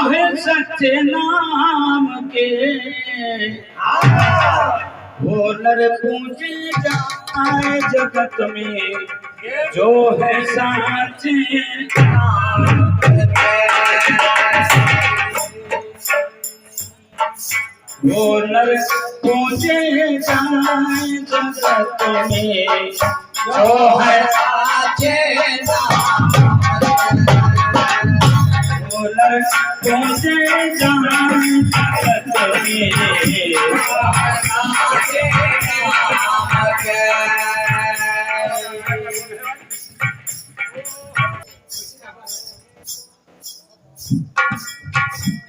है सच्चे नाम के, वो नर पूजे जाए जगत में, जो है सच्चे नाम के। वो नर पूजे जाए जगत में, जो है सच्चे नाम। वो नर पूजे जाए जगत में,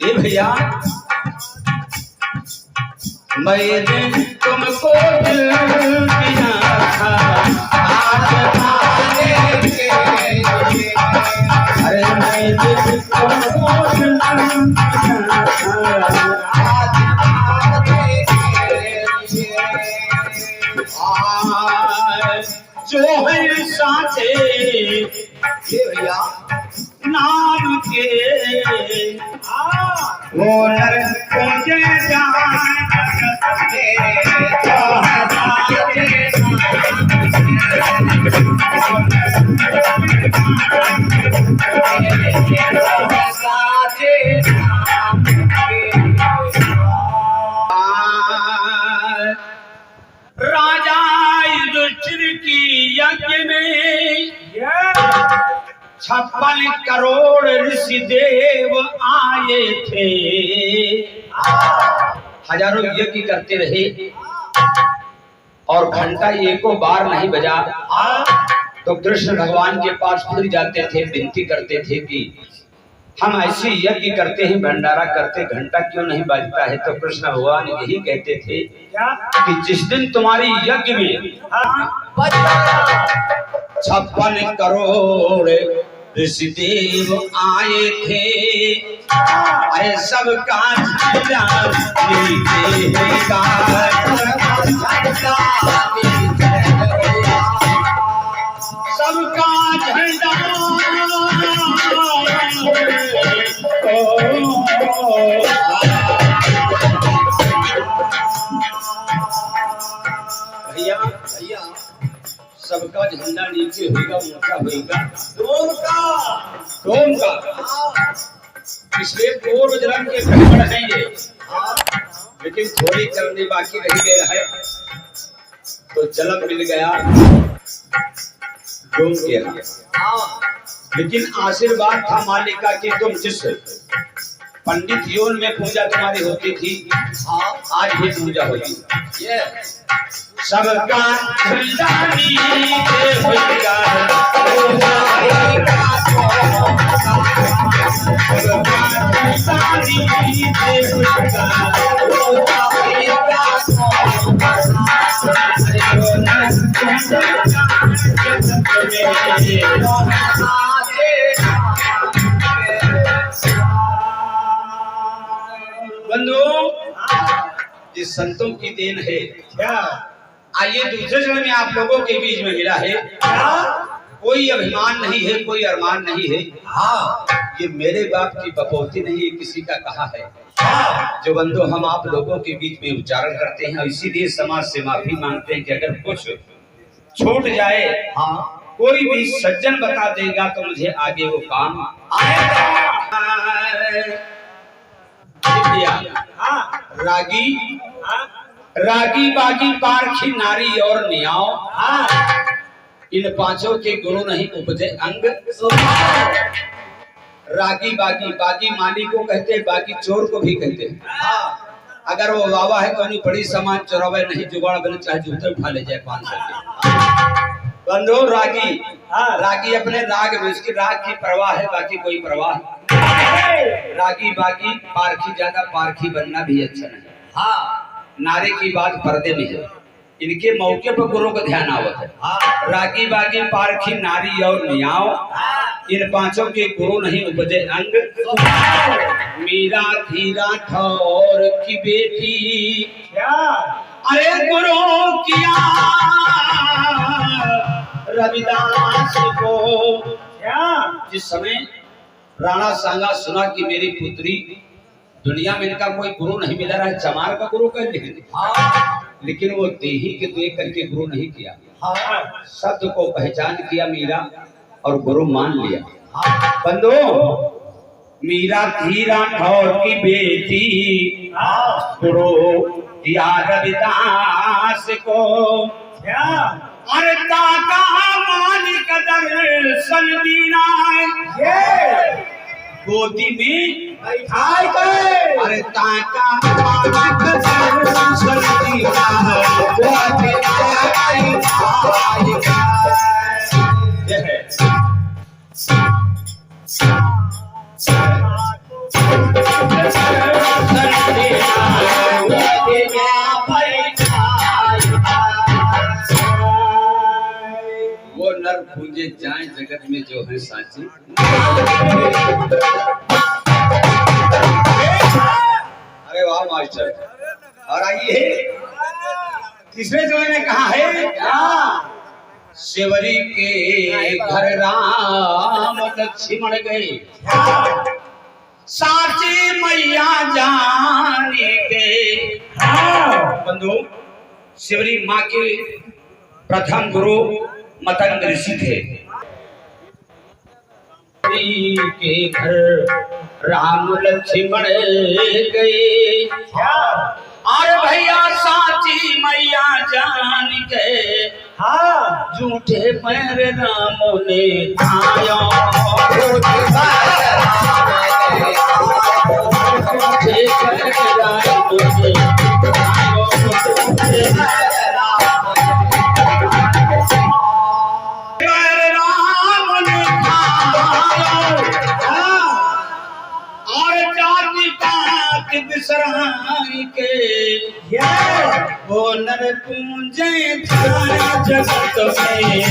ये भैया मैंने तुमको दिल दिया था आज पाने के लिए। अरे मैंने तुमको दिल दिया था आज पाने के लिए। आज जो है साथे भैया नाम के, वो नर पूजे जाए राजा युधिष्ठिर की यज्ञ में 56 करोड़ ऋषि देव आए थे। हजारों यज्ञ करते रहे और घंटा एको बार नहीं बजा तो कृष्ण भगवान के पास फिर जाते थे, विनती करते थे कि हम ऐसे यज्ञ करते हैं, भंडारा करते, घंटा क्यों नहीं बजता है। तो कृष्ण भगवान यही कहते थे कि जिस दिन तुम्हारी यज्ञ में 56 करोड़ ऋषि देव आए थे, अरे सबका झंडा सबका झंडा भैया भैया सबका झंडा नीचे होगा, ऊंचा होगा डोम का। इसलिए पूर्व जन्म के खबर है ये, लेकिन थोड़ी करनी बाकी रह गया है तो जन्म मिल गया डोम के। लेकिन आशीर्वाद था मालिका की, तुम जिस पंडित योन में पूजा तुम्हारी होती थी आज भी पूजा होगी। सबका झंडा नीचे होगा, बंधु ये संतों की देन है। क्या आइए दूसरे जन्म में आप लोगों के बीच में मिला है। कोई अभिमान नहीं है, कोई अरमान नहीं है। ये मेरे बाप की बपौती नहीं है, किसी का कहा है। जो बंधु हम आप लोगों के बीच में उच्चारण करते हैं, इसीलिए समाज से माफी मांगते हैं कि अगर कुछ छूट जाए, कोई भी सज्जन बता देगा तो मुझे आगे वो काम आएगा। रागी रागी बागी पारखी नारी और नियाओ, इन पांचों के गुरु नहीं उपजे अंग। रागी बागी, बागी माली को कहते हैं, बागी चोर को भी कहते हैं। अगर वो बाबा है तो नहीं बड़ी सामान चोरावे नहीं, जुगाड़ बने चाहे जूते उठा ले जाए 500 के। बंधु रागी रागी अपने राग में, उसकी राग की परवाह है, बाकी कोई परवाह नहीं। रागी बागी पारखी, ज्यादा पारखी बनना भी अच्छा नहीं। नारे की बात पर्दे में है, इनके मौके पर गुरु का ध्यान आवत है। रागी बागी पारखी नारी और नियाओ, इन पांचों के गुरु नहीं उपजे अंग। मीरा धीरा ठौर की बेटी, अरे गुरु किया रविदास को। जिस समय राणा सांगा सुना कि मेरी पुत्री दुनिया में इनका कोई गुरु नहीं मिला रहा है, चमार का गुरु कह लेकिन वो देही के देख करके गुरु नहीं किया, शब्द को पहचान किया मीरा और गुरु मान लिया। बंधु, मीरा थी राठौर की बेटी, गुरु दिया रविदास को, अरे ताका मालिक दर्शन दीना गोदी में बैठाए गए, अरे ताका मालिक दर्शन दीना गोदी में बैठाए गए। वो नर पूजे जाए जगत में जो है साची। अरे वाह मास्टर, और आइए तीसरे जो ने कहा है क्या, सेवरी के घर राम लक्ष्मण गए, साची मैया जाने के। बंधु, सेवरी माँ के प्रथम गुरु मतंग ऋषि थे। के घर राम लक्ष्मण गए, और भैया साची मैया जान के, झूठे पैर राम ने खाया, के वो नर पूजे जगत में,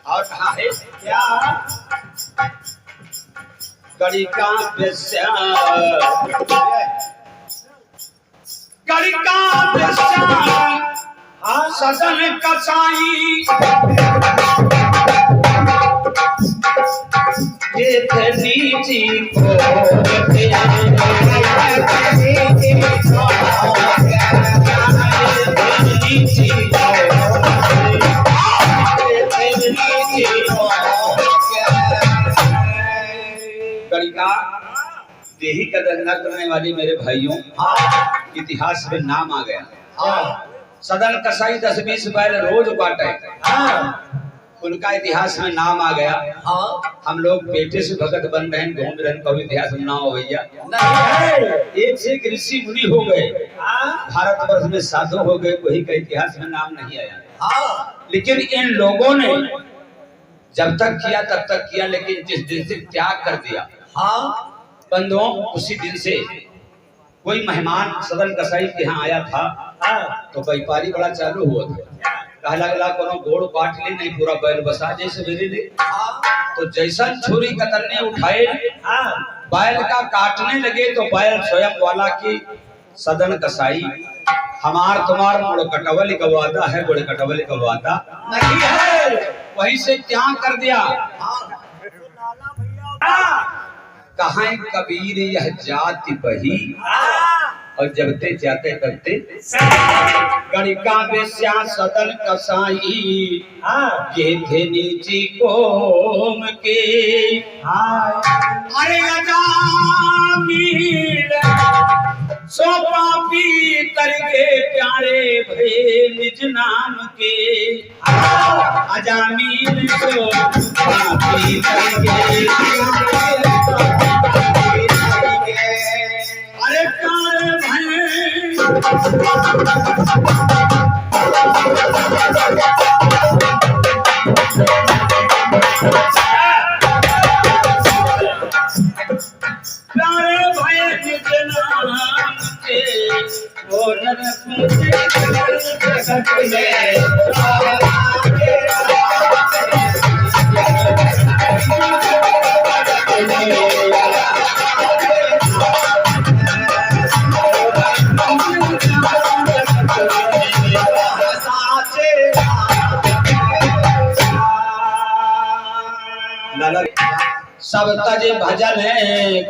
और कहा है क्या, कलिका सदन कसाई, ये नीची को कलिका देही का धंधा करने वाली मेरे भाइयों इतिहास में नाम आ गया। सदन कसाई 10-20 बैल रोज बांटे, उनका इतिहास में नाम आ गया। हम लोग पेटे से भगत बन रहे हैं, घूम रहे हैं, कभी इतिहास में नाम हो भैया। एक से एक ऋषि मुनि हो गए, भारतवर्ष में साधु हो गए, कोई का इतिहास में नाम नहीं आया। लेकिन इन लोगों ने जब तक किया तब तक किया, लेकिन जिस दिन से त्याग कर दिया, बंधुओं, उसी दिन से कोई मेहमान सदन कसाई के यहाँ आया था, तो व्यापारी बड़ा चालू हुआ था, कहला गला कोनो गोड़ काट ले, नहीं पूरा बैल बसा जैसे मेरे लिए। तो जैसा छुरी कतरने उठाए, बैल का काटने लगे, तो बैल स्वयं वाला की सदन कसाई, हमार तुम्हार मुड़ कटवल का वादा है, गुड़ कटवल का वादा नहीं है, वहीं से त्याग कर दिया। कहाँ कबीर यह जाति बही, और जबते जाते करते गणिका बेस्या सदन कसाई, ये थे नीची कोम के, अरे अजामिल सो पापी तरके प्यारे भे निज नाम के, अजामिल सो पापी तरके अरे प्यारे भाई निज नाम के, वो नर पूजे सब तज भजन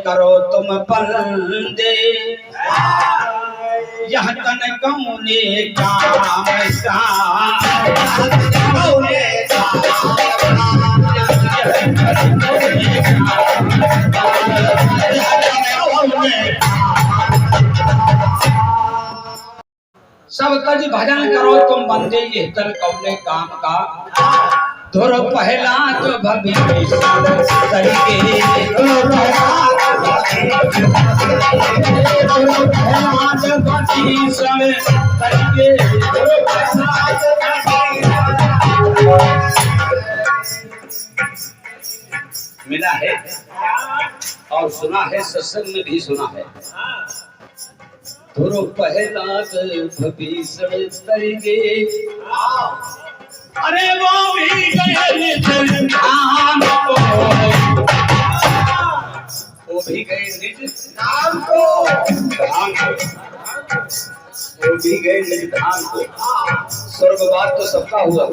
करो तुम बंदे, यह तन कौने काम सब तज भजन करो तुम बंदे, यह तन कौने काम का। धुर पहला तो भविष्य मिला है और सुना है, सत्संग में भी सुना है। धुर पहला भविष्य तरीके, अरे वो भी गए निज धाम को, वो भी गए निज धाम को, वो भी गए निज धाम को। स्वर्गवास तो सबका हुआ,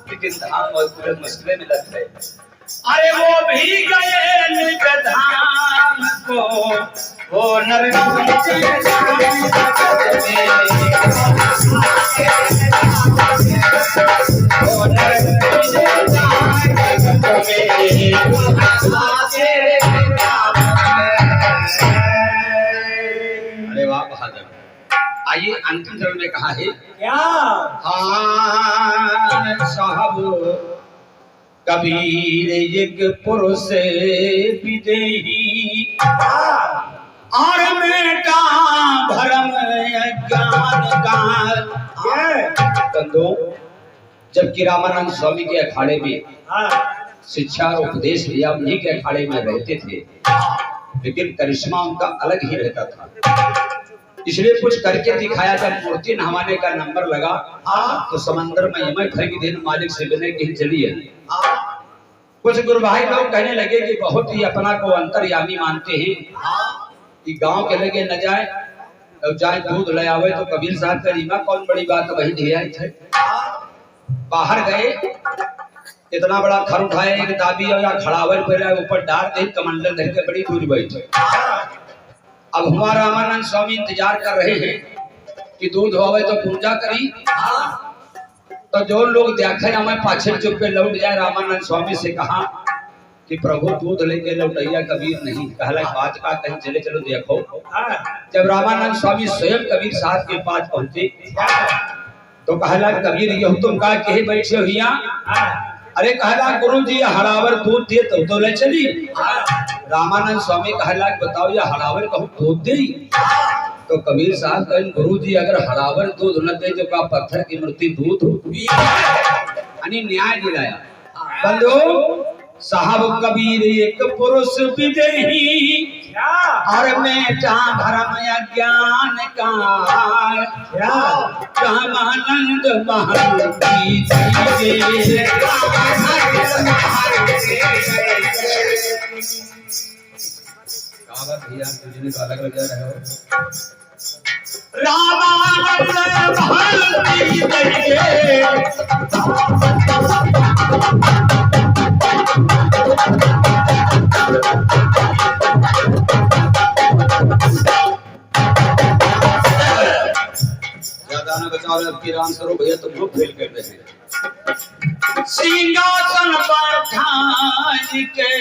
लेकिन धाम और मसले में लग गए। अरे वो भी गए निज धाम को, वो नर अरे वाह बहादुर। आइए अंतिम चरण में कहा है क्या? हाँ साहब कबीर एक पुरुष विदेही, और बेटा भरम ज्ञान का। बंधु, जबकि रामानंद स्वामी के अखाड़े में शिक्षा और उपदेश भी आप उन्हीं के अखाड़े में रहते थे, लेकिन करिश्मा उनका अलग ही रहता था। इसलिए कुछ करके दिखाया। जब मूर्ति नहवाने का नंबर लगा तो समंदर में यमय भर की दिन मालिक से विनय की चलिए। कुछ गुरु भाई लोग कहने लगे कि बहुत ही अपना को अंतर्यामी मानते हैं कि गांव के लगे न जाए, अब जाए दूध ले आवे तो कबीर साहब का रीमा कौन बड़ी बात वही ले आए थे। बाहर गए, इतना बड़ा खर उठाए, एक दाबी और खड़ावर पे ऊपर डाल दे, कमंडल धर के बड़ी दूर बैठे। अब हमारा रामानंद स्वामी इंतजार कर रहे हैं कि दूध होवे तो पूजा करी। तो जो लोग देखा हमें पाछे चुप पे लौट जाए। रामानंद स्वामी से कहा कि प्रभु दूध लेके लौटैया कबीर नहीं, कहला बात का कहीं चले चलो देखो। जब रामानंद स्वामी स्वयं कबीर साहब के पास पहुंचे तो कहला कबीर यह तुम का कहे बैठे हुआ? अरे कहला गुरु जी हरावर दूध दे तो ले चली। रामानंद स्वामी कहला बताओ ये हरावर कहूँ दूध दे? तो कबीर साहब कहें गुरु जी अगर हरावर दूध न दे तो का पत्थर की मूर्ति दूध होगी। यानी न्याय दिलाया। बंधु साहब कबीर एक पुरुष विदेही, और बेटा भरम ज्ञान का। रामानंद महर्षि ज्यादा न बचाओ, आपकी राम करो भैया, तुम लोग फेल कर रहे हैं। सिंहासन पर ठान के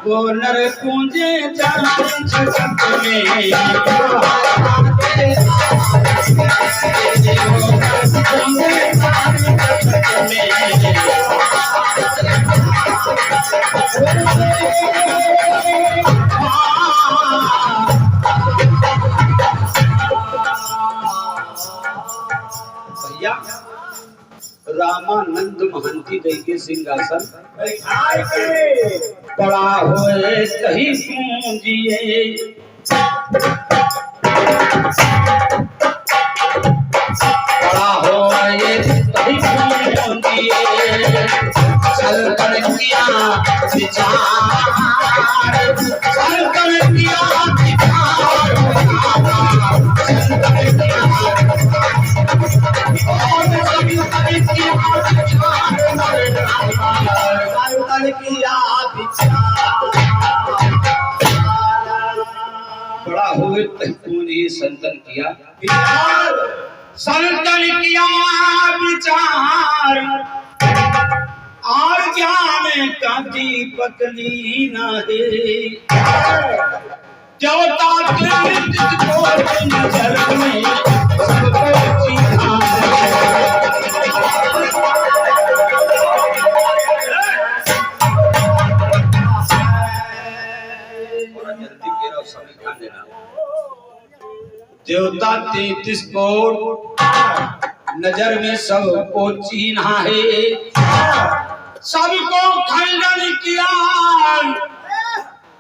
वो नर पूंजे रामानंद महंती दई के सिंहासन बड़ा होए कहीं पूंजिए, बड़ा होए कहीं पूंजिए। चल कर किया विचार, चल कर किया विचार, किया बड़ा हुए तूने ये संतन किया संतन किया विचार और ज्ञान का दीपक लीना है देवता के को नजर में सबको जीना देवता 33 कोट नजर में सबको चीन्हा है सबको खंडन किया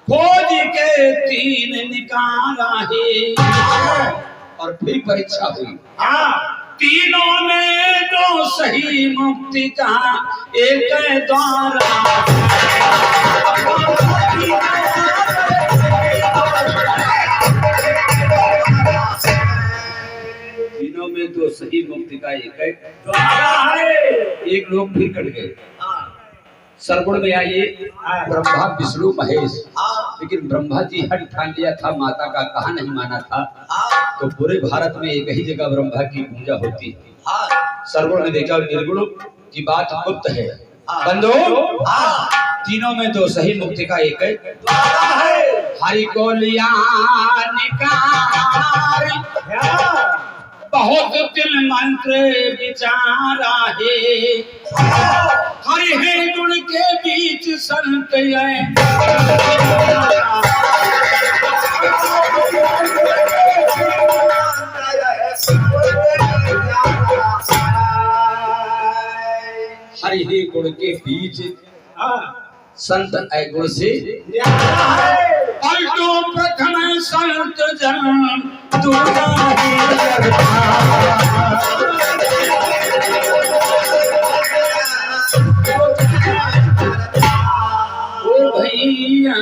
खोज के 3 निकाला है और फिर परीक्षा हुई तीनों में जो सही मुक्ति का एक द्वारा तीनों में तो सही मुक्ति का एक लोग फिर कट गए सरगुण में आइए ब्रह्मा विष्णु महेश लेकिन ब्रह्मा जी हट ठान लिया था माता का कहा नहीं माना था तो पूरे भारत में एक ही जगह ब्रह्मा की पूजा होती है सरगुण में देखा निर्गुण की बात गुप्त है बंधु तीनों में तो सही मुक्ति का एक है हरि को लिया निकार बहुत दिल मंत्र विचारा है हरि है गुण के बीच संत है हरि है गुण के बीच संत गुण से पलटो प्रथम संत जन ओ भैया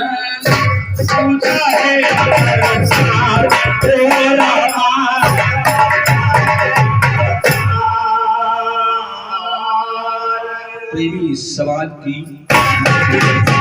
प्रेमी समाज की